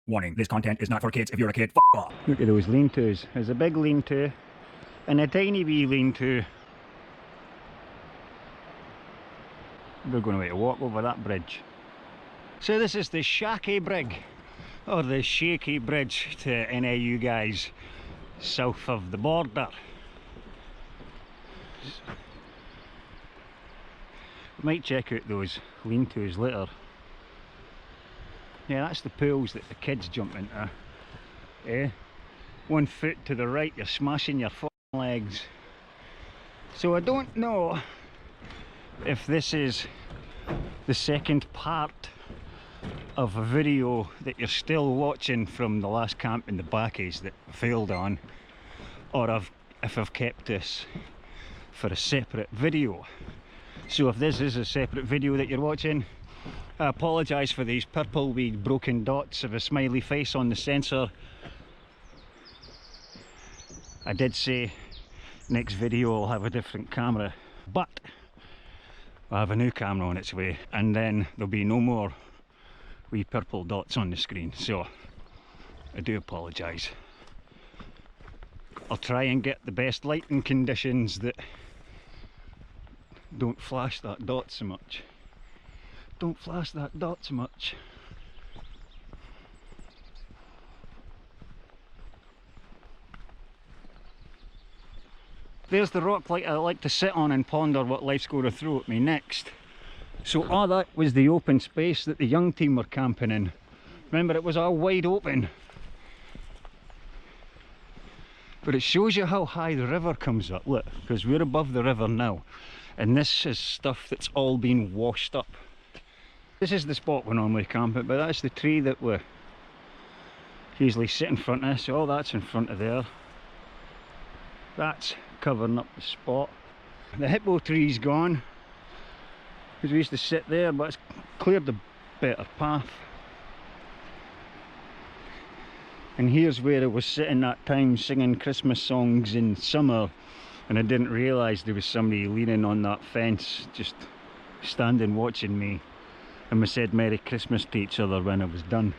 Warning, this content is not for kids. If you're a kid, f off. Look at those lean-tos. There's a big lean-to and a tiny wee lean-to. We're going to have to walk over that bridge. So this is the Shaky Brig, or the Shaky Bridge to any of you guys south of the border. We might check out those lean-tos later. Yeah, that's the pools that the kids jump into. Eh? 1 foot to the right, you're smashing your legs. So I don't know if this is the second part of a video that you're still watching from the last camp in the Bacchies that I failed on, or if I've kept this for a separate video. So if this is a separate video that you're watching, I apologise for these purple wee broken dots of a smiley face on the sensor. I did say next video I'll have a different camera, but I have a new camera on its way, and then there'll be no more wee purple dots on the screen, so I do apologise. I'll try and get the best lighting conditions that don't flash that dot so much. Don't flash that dot so much. There's the rock I like to sit on and ponder what life's going to throw at me next. So all that was the open space that the young team were camping in. Remember, it was all wide open. But it shows you how high the river comes up, look, because we're above the river now. And this is stuff that's all been washed up. This is the spot we normally camp at, but that's the tree that we usually sit in front of. So all that's in front of there. That's covering up the spot. The hippo tree's gone, because we used to sit there, but it's cleared the better path. And here's where I was sitting that time singing Christmas songs in summer, and I didn't realise there was somebody leaning on that fence, just standing watching me. And we said Merry Christmas to each other when I was done.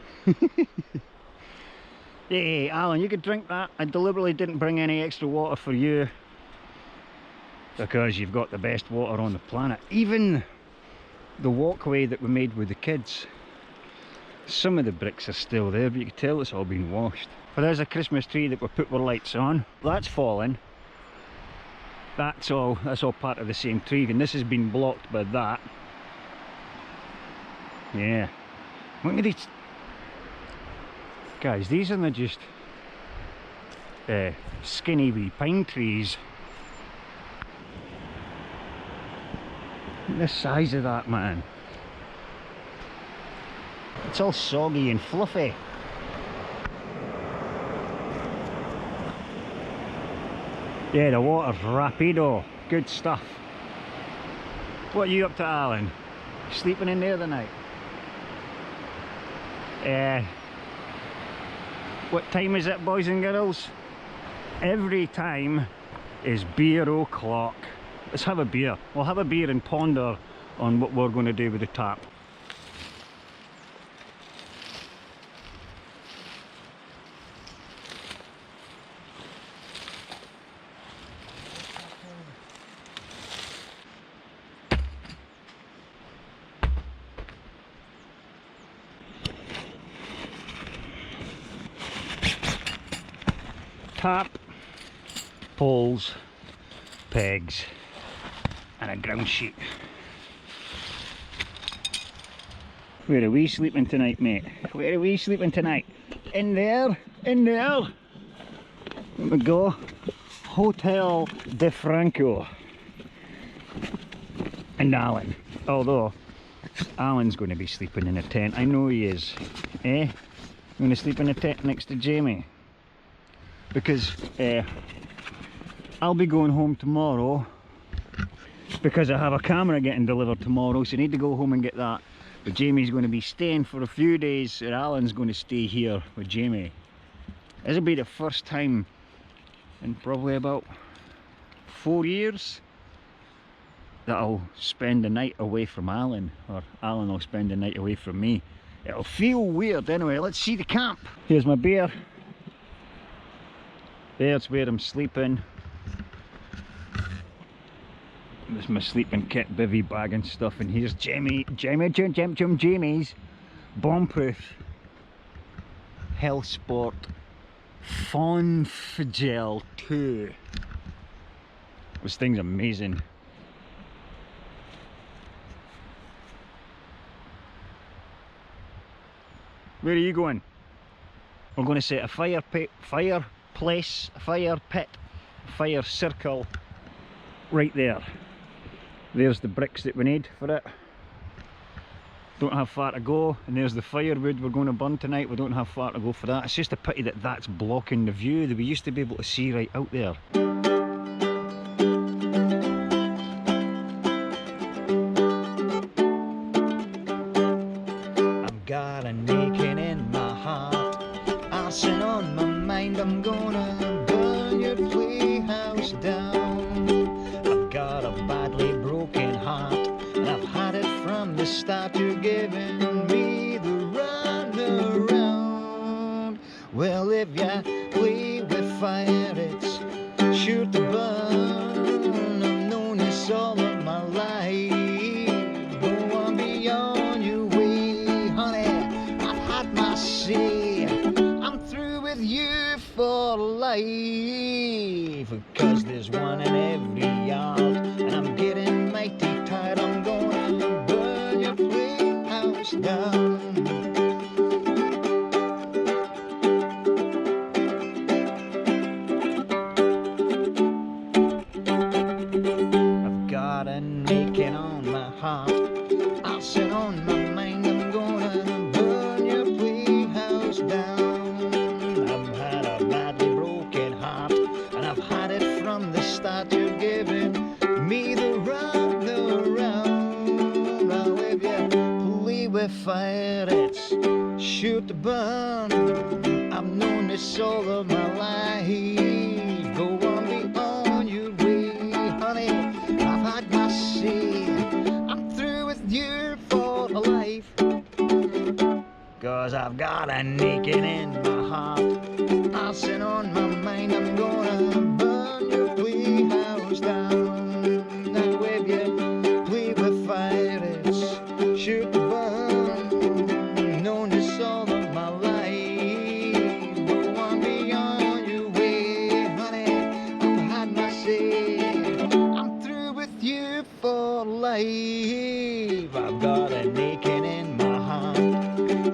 Hey Alan, you could drink that. I deliberately didn't bring any extra water for you, because you've got the best water on the planet. Even the walkway that we made with the kids, some of the bricks are still there, but you can tell it's all been washed. But there's a Christmas tree that we put our lights on. That's fallen. That's all part of the same tree, and this has been blocked by that. Yeah. Look at these. Guys, these are not just skinny wee pine trees. Look at the size of that, man. It's all soggy and fluffy. Yeah, the water's rapido. Good stuff. What are you up to, Alan? Sleeping in there the night? What time is it, boys and girls? Every time is beer o'clock. Let's have a beer. We'll have a beer and ponder on what we're going to do with the tap. Tap, poles, pegs, and a ground sheet. Where are we sleeping tonight, mate? Where are we sleeping tonight? In there, in there. There we go. Hotel De Franco. And Alan. Although, Alan's going to be sleeping in a tent. I know he is. Eh? Going to sleep in a tent next to Jamie. Because I'll be going home tomorrow, because I have a camera getting delivered tomorrow, so I need to go home and get that. But Jamie's going to be staying for a few days, and Alan's going to stay here with Jamie. This will be the first time in probably about 4 years that I'll spend the night away from Alan, or Alan will spend the night away from me. It'll feel weird anyway. Let's see the camp. Here's my beer. There's where I'm sleeping. There's my sleeping kit, bivvy bag and stuff, and here's Jamie's bomb-proof Hellsport Fonfgel 2. This thing's amazing. Where are you going? We're going to set a fire pit, fire circle right there. There's the bricks that we need for it. Don't have far to go, and there's the firewood we're going to burn tonight. We don't have far to go for that. It's just a pity that that's blocking the view that we used to be able to see right out there. I've got a aching in my heart, arson on my mind. I'm gonna burn your playhouse down. I've got a badly broken heart, and I've had it from the start. You're giving me the runaround. Well, if you play with fire, it's sure to burn. I've known this all of my life. Go on beyond your way, honey. I've had my say. I'm through with you for life. Cause there's one in every yard, and I'm getting mighty tired. I'm gonna burn your playhouse down. I've got an aching on my heart, arson on my mind. I'm gonna burn your playhouse down. I've had a badly broken heart, and I've had it from the start. You're giving me the runaround. Now if you play with fire, it's sure to burn. I've known this all of my life. Go on beyond your way, honey. I've had my say. I'm through with you for life. Cause I've got an aching in my heart, arson on my mind. I'm gonna burn your playhouse down. Now if you play with fire, it's sure to burn. Known this all of my life. Go on beyond your way, honey. I've had my say. I'm through with you for life. I've got an aching in my heart,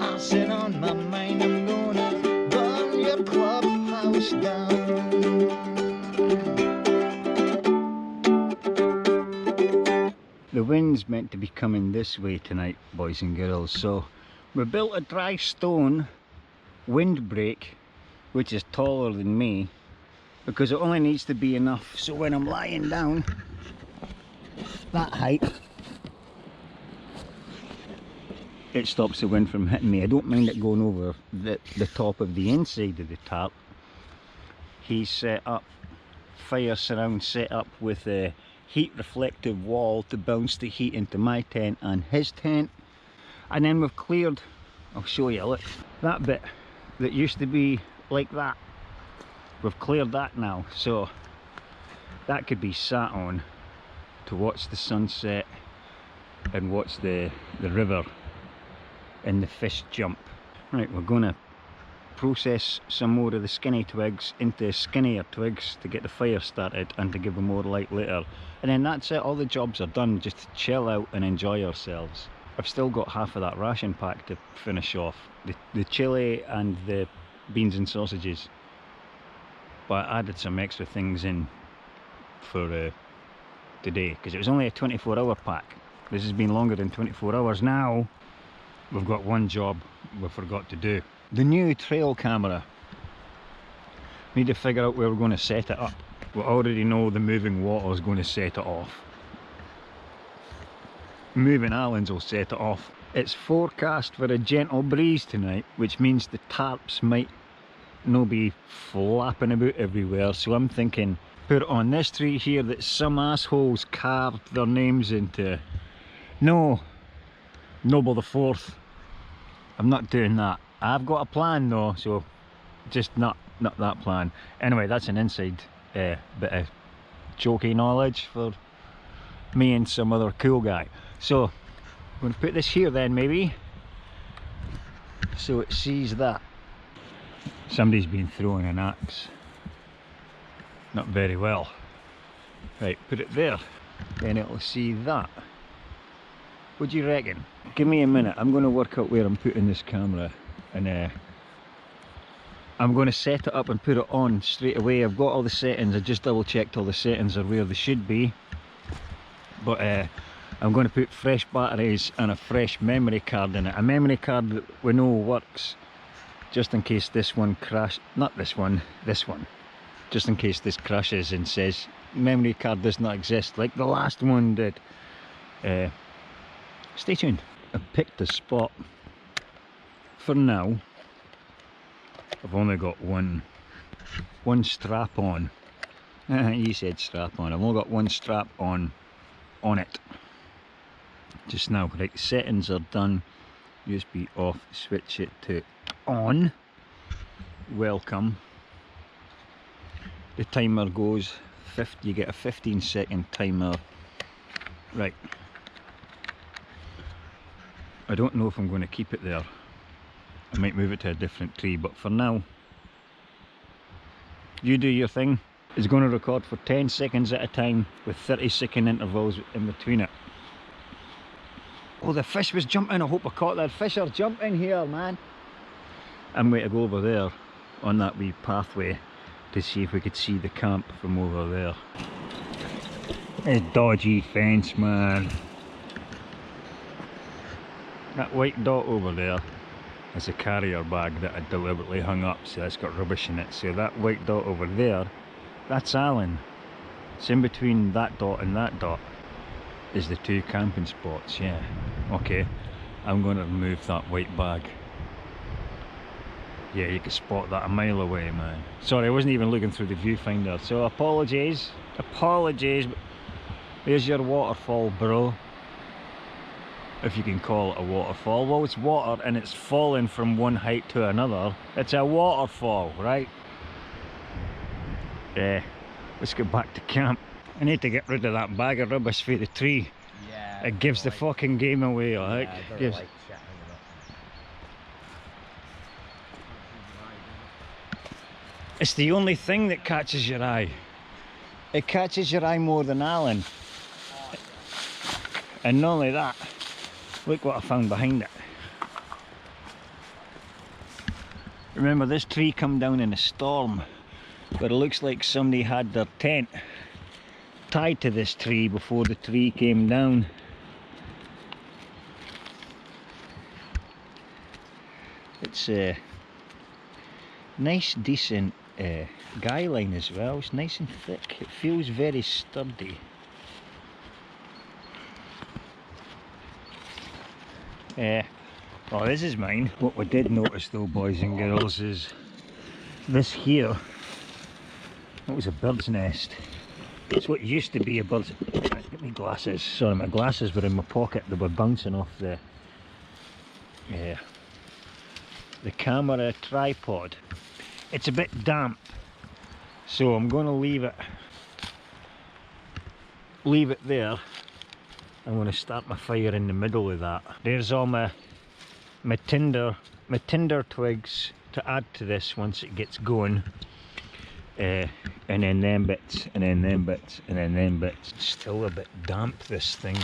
arson on my mind. I'm gonna burn your clubhouse down. The wind's meant to be coming this way tonight, boys and girls, so we built a dry stone windbreak, which is taller than me, because it only needs to be enough so when I'm lying down that height, it stops the wind from hitting me. I don't mind it going over the top of the inside of the tarp. He's set up fire surround set up with a heat reflective wall to bounce the heat into my tent and his tent. And then we've cleared, I'll show you, look, that bit that used to be like that, we've cleared that now, so that could be sat on to watch the sunset and watch the river and the fish jump. Right, we're going to process some more of the skinny twigs into skinnier twigs to get the fire started and to give them more light later. And then that's it, all the jobs are done, just to chill out and enjoy ourselves. I've still got half of that ration pack to finish off, the chili and the beans and sausages. But I added some extra things in for today, because it was only a 24-hour pack. This has been longer than 24 hours now. We've got one job we forgot to do. The new trail camera. We need to figure out where we're going to set it up. We already know the moving water is going to set it off. Moving islands will set it off. It's forecast for a gentle breeze tonight, which means the tarps might not be flapping about everywhere. So I'm thinking, put it on this tree here that some assholes carved their names into. No, Noble the Fourth. I'm not doing that. I've got a plan though, so just not that plan. Anyway, that's an inside bit of jokey knowledge for me and some other cool guy. So I'm going to put this here then, maybe, so it sees that. Somebody's been throwing an axe. Not very well. Right, put it there. Then it'll see that. What do you reckon? Give me a minute. I'm going to work out where I'm putting this camera, and I'm going to set it up and put it on straight away. I've got all the settings. I just double checked all the settings are where they should be. But I'm going to put fresh batteries and a fresh memory card in it. A memory card that we know works, just in case this one crashes. Not this one, this one. Just in case this crashes and says memory card does not exist, like the last one did. Stay tuned. I picked a spot. For now, I've only got one strap on. You said strap on. I've only got one strap on it just now. Right, settings are done. USB off. Switch it to on. Welcome. The timer goes 50. You get a 15-second timer. Right. I don't know if I'm going to keep it there. I might move it to a different tree, but for now, you do your thing. It's going to record for 10 seconds at a time with 30-second intervals in between it. Oh, the fish was jumping. I hope I caught that. Fish are jumping here, man. I'm going to go over there on that wee pathway to see if we could see the camp from over there. It's dodgy fence, man. That white dot over there is a carrier bag that I deliberately hung up, so that's got rubbish in it. So that white dot over there, that's Alan. It's in between that dot and that dot is the two camping spots, yeah. Okay, I'm going to remove that white bag. Yeah, you can spot that a mile away, man. Sorry, I wasn't even looking through the viewfinder, so apologies. Apologies. There's your waterfall, bro. If you can call it a waterfall. Well, it's water and it's falling from one height to another. It's a waterfall, right? Yeah, let's get back to camp. I need to get rid of that bag of rubbish for the tree. Yeah. It gives the fucking game away, like. Yeah, Gives... It's the only thing that catches your eye. It catches your eye more than Alan. And not only that, look what I found behind it. Remember, this tree come down in a storm, but it looks like somebody had their tent tied to this tree before the tree came down. It's a nice, decent guy line as well. It's nice and thick. It feels very sturdy. Oh, this is mine. What we did notice though, boys and girls, is this here. That was a bird's nest. It's what used to be a bird's... Get me glasses. Sorry, my glasses were in my pocket. They were bouncing off the camera tripod. It's a bit damp, so I'm going to leave it there. I'm going to start my fire in the middle of that. There's all my tinder twigs to add to this once it gets going. And then them bits, and then them bits, and then them bits. It's still a bit damp, this thing.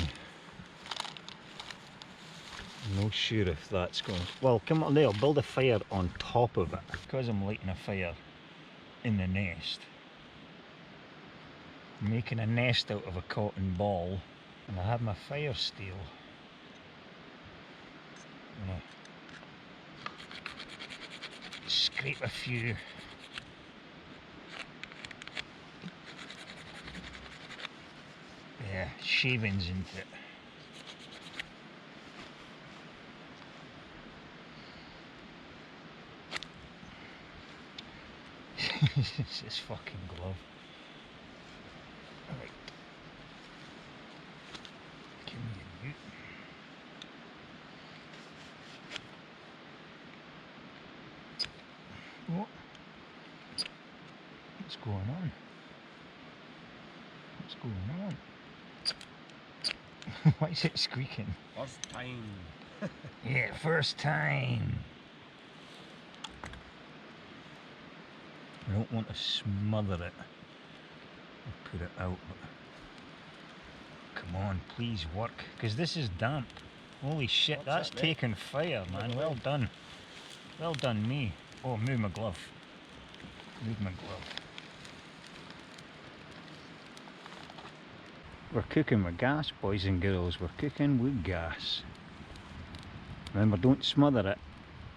I'm not sure if that's going to... Well, come on, I'll build a fire on top of it. Because I'm lighting a fire in the nest. I'm making a nest out of a cotton ball. And I have my fire steel. I'm gonna scrape a few shavings into it. It's this fucking glove. Right. Give me a mute. What's going on? What's going on? Why is it squeaking? First time. Yeah, first time. I don't want to smother it. I'll put it out. Come on, please work. Because this is damp. Holy shit, What's that's that, mate? taken fire, man. Well done. Well done, me. Oh, move my glove. Move my glove. We're cooking with gas, boys and girls. We're cooking with gas. Remember, don't smother it.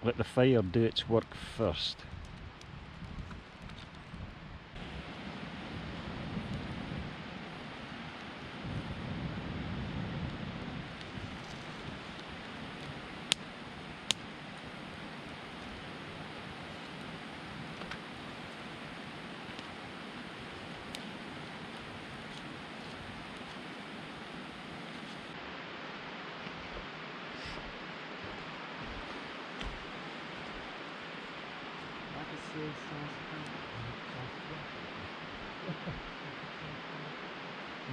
Let the fire do its work first.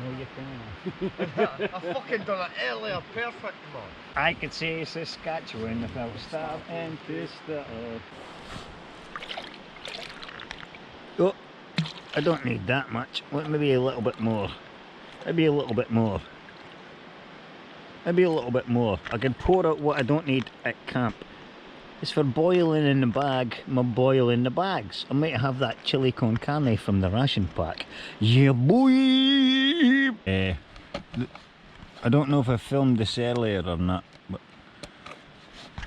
No, you can't. I fucking done it earlier, perfect, man. I could say Saskatchewan without starting to start. Oh, I don't need that much. Maybe a little bit more. Maybe a little bit more. Maybe a little bit more. I can pour out what I don't need at camp. It's for boiling in the bag, my boil in the bags. I might have that chili con carne from the ration pack. Yeah, boy! I don't know if I filmed this earlier or not, but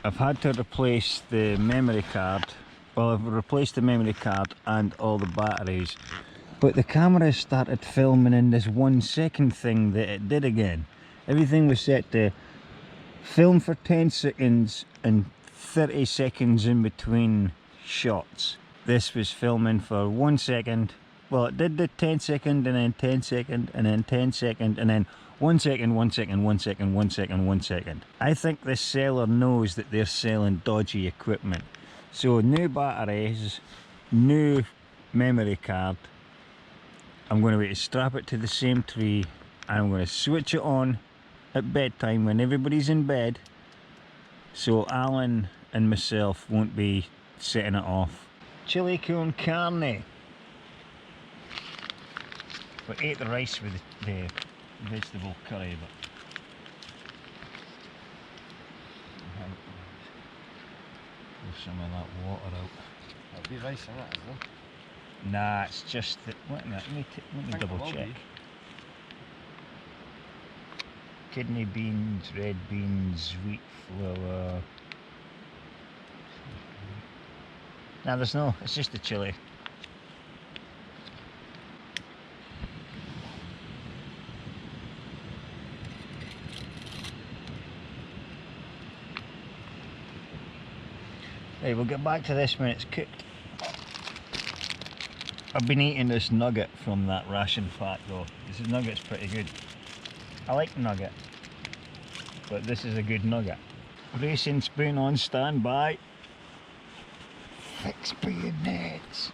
I've had to replace the memory card. Well, I've replaced the memory card and all the batteries, but the camera started filming in this 1 second thing that it did again. Everything was set to film for 10 seconds and 30 seconds in between shots. This was filming for 1 second. Well, it did the 10 second and then 10 second and then 10 second and then 1 second, 1 second, 1 second, 1 second, 1 second. I think this seller knows that they're selling dodgy equipment. So new batteries, new memory card. I'm going to wait to strap it to the same tree and I'm going to switch it on at bedtime when everybody's in bed, so Alan and myself won't be setting it off. Chili con carne. We ate the rice with the vegetable curry, but pull some of that water out. That'll be rice in it, isn't it? Nah, it's just that. Wait a minute, let me double check. Kidney beans, red beans, wheat flour. Nah, there's no, it's just the chili. Hey, we'll get back to this when it's cooked. I've been eating this nugget from that ration pack though. This nugget's pretty good. I like nugget, but this is a good nugget. Racing spoon on standby. Fix bayonets.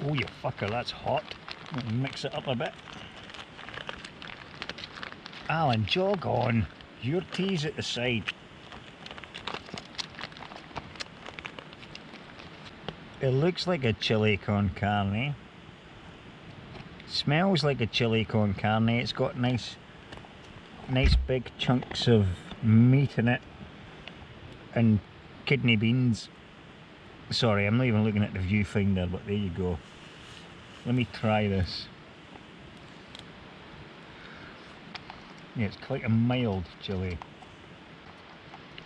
Oh, you fucker, that's hot. Mix it up a bit. Alan, jog on. Your tea's at the side. It looks like a chili con carne. Smells like a chili con carne. It's got nice big chunks of meat in it and kidney beans. Sorry, I'm not even looking at the viewfinder, but there you go. Let me try this. Yeah, it's quite a mild chili.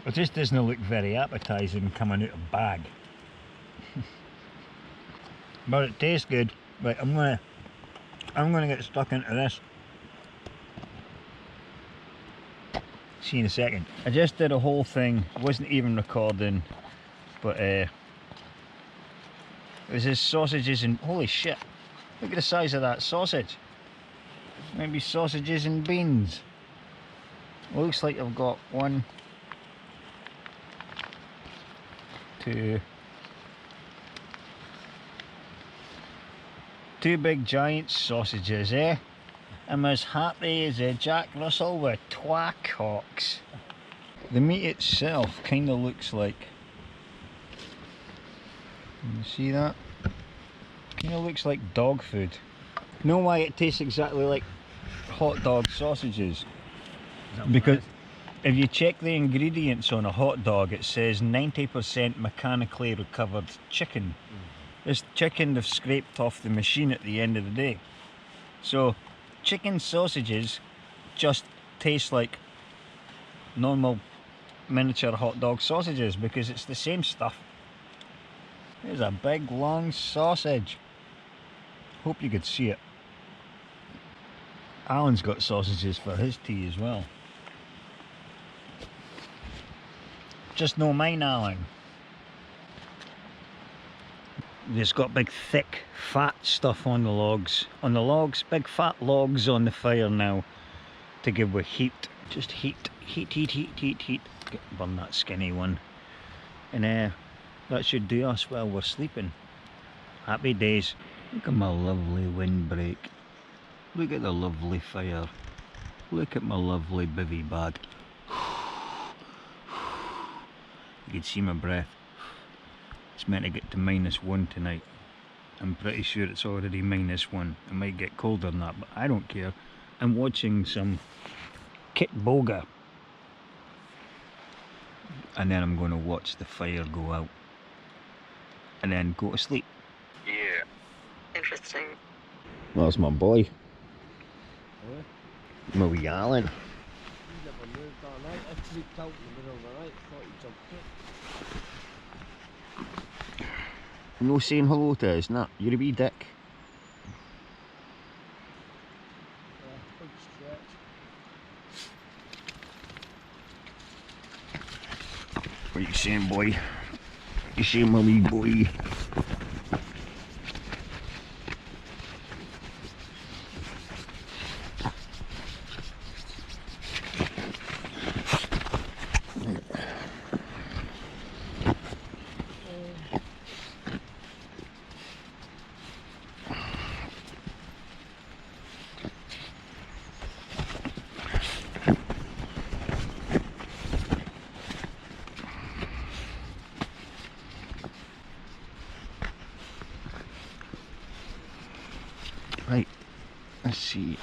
It just doesn't look very appetizing coming out of bag. But it tastes good. Right, I'm gonna get stuck into this. See you in a second. I just did a whole thing, wasn't even recording, but it was his sausages and holy shit! Look at the size of that sausage. Maybe sausages and beans. Looks like I've got 1, 2, Two big giant sausages, eh? I'm as happy as a Jack Russell with twa cocks. The meat itself kind of looks like, you see that? Kind of looks like dog food. Know why it tastes exactly like hot dog sausages? Because if you check the ingredients on a hot dog, it says 90% mechanically recovered chicken. This chicken they've scraped off the machine at the end of the day. So chicken sausages just taste like normal miniature hot dog sausages because it's the same stuff. There's a big long sausage. Hope you could see it. Alan's got sausages for his tea as well. Just no mine, Alan. It's got big thick fat stuff on the logs. On the logs, big fat logs on the fire now to give with heat. Just heat, heat, heat, heat, heat, heat. Burn that skinny one. And that should do us while we're sleeping. Happy days. Look at my lovely windbreak. Look at the lovely fire. Look at my lovely bivvy bag. You can see my breath. It's meant to get to -1 tonight. I'm pretty sure it's already -1. It might get colder than that, but I don't care. I'm watching some Kitboga. And then I'm going to watch the fire go out. And then go to sleep. Yeah. Interesting. That's my boy. My wee Alan. He's never moved all night. I creeped out in the middle of the night, thought he jumped it. No saying hello to us, nah. You're a wee dick. Big stretch. What are you saying, boy? You saying, my wee boy? Right, let's see.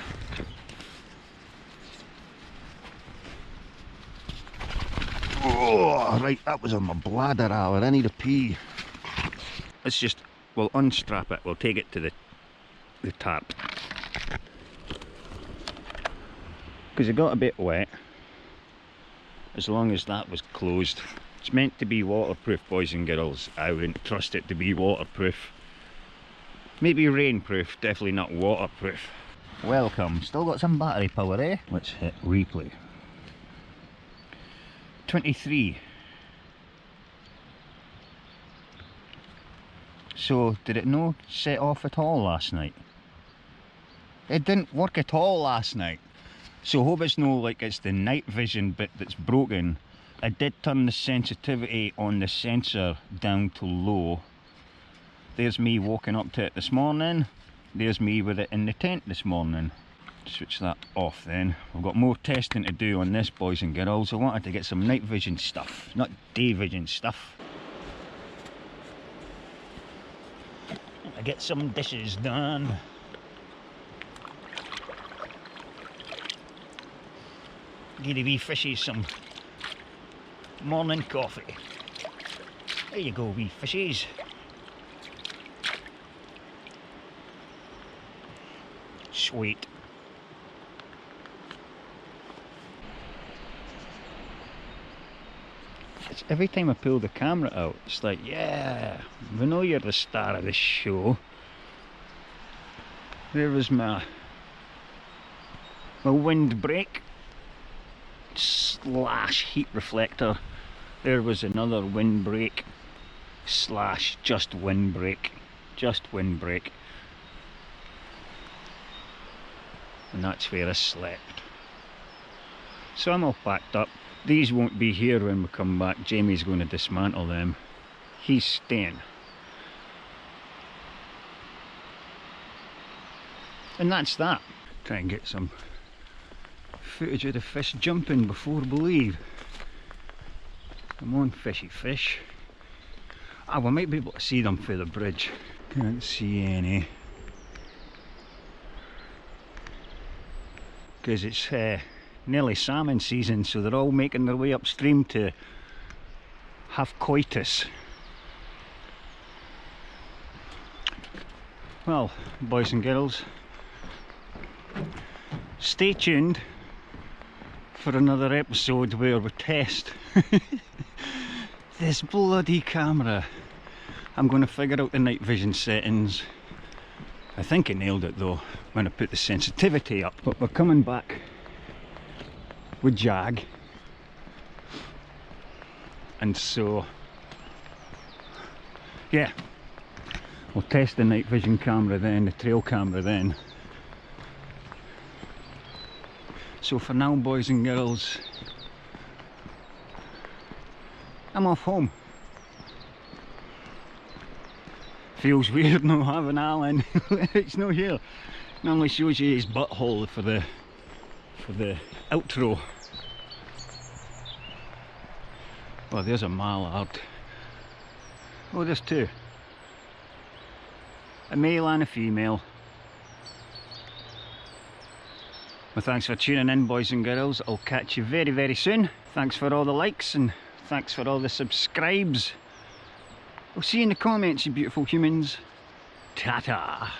Oh, right, that was on my bladder, Alan. I need a pee. Let's just, we'll unstrap it. We'll take it to the tap. Because it got a bit wet. As long as that was closed. It's meant to be waterproof, boys and girls. I wouldn't trust it to be waterproof. Maybe rainproof, definitely not waterproof. Welcome, still got some battery power, eh? Let's hit replay. 23. So, did it no set off at all last night? It didn't work at all last night. So hope it's no like it's the night vision bit that's broken. I did turn the sensitivity on the sensor down to low. There's me walking up to it this morning. There's me with it in the tent this morning. Switch that off then. We've got more testing to do on this, boys and girls. I wanted to get some night vision stuff, not day vision stuff. I get some dishes done. Give the wee fishies some morning coffee. There you go, wee fishies. Sweet. It's every time I pull the camera out, it's like, yeah, we know you're the star of the show. There was my windbreak slash heat reflector. There was another windbreak slash just windbreak. Just windbreak. And that's where I slept. So I'm all packed up. These won't be here when we come back. Jamie's going to dismantle them. He's staying. And that's that. Try and get some footage of the fish jumping before we leave. Come on, fishy fish. Ah, we might be able to see them through the bridge. Can't see any. Because it's nearly salmon season, so they're all making their way upstream to have coitus. Well, boys and girls, stay tuned for another episode where we test this bloody camera. I'm going to figure out the night vision settings. I think I nailed it though when I put the sensitivity up. But we're coming back with Jag, and so yeah, we'll test the night vision camera then, the trail camera then. So for now, boys and girls, I'm off home. Feels weird not having Alan. It's not here. Normally shows you his butthole for the outro. Oh, there's a mallard. Oh, there's two. A male and a female. Well, thanks for tuning in, boys and girls. I'll catch you very, very soon. Thanks for all the likes and thanks for all the subscribes. I'll see you in the comments, you beautiful humans. Ta-ta.